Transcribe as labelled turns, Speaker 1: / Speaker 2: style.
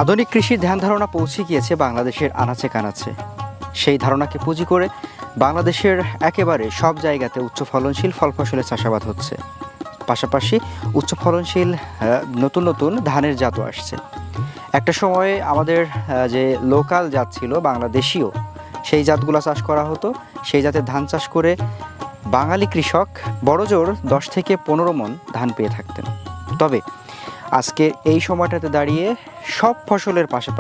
Speaker 1: আধুনিক কৃষির ধ্যান ধারণা পৌঁছে গিয়েছে বাংলাদেশের আনাচে কানাচে। সেই ধারণাকে পুঁজি করে বাংলাদেশের একেবারে সব জায়গাতে উচ্চ ফলনশীল ফল ফসলের চাষাবাদ হচ্ছে। পাশাপাশি উচ্চ ফলনশীল নতুন নতুন ধানের জাতও আসছে। একটা সময়ে আমাদের যে লোকাল জাত ছিল বাংলাদেশীয়, সেই জাতগুলো চাষ করা হতো। সেই জাতের ধান চাষ করে বাঙালি কৃষক বড়জোর 10 থেকে 15 মণ ধান পেয়ে থাকতেন। তবে আজকে এই সময়টাতে দাঁড়িয়ে সব ফসলের পাশাপাশি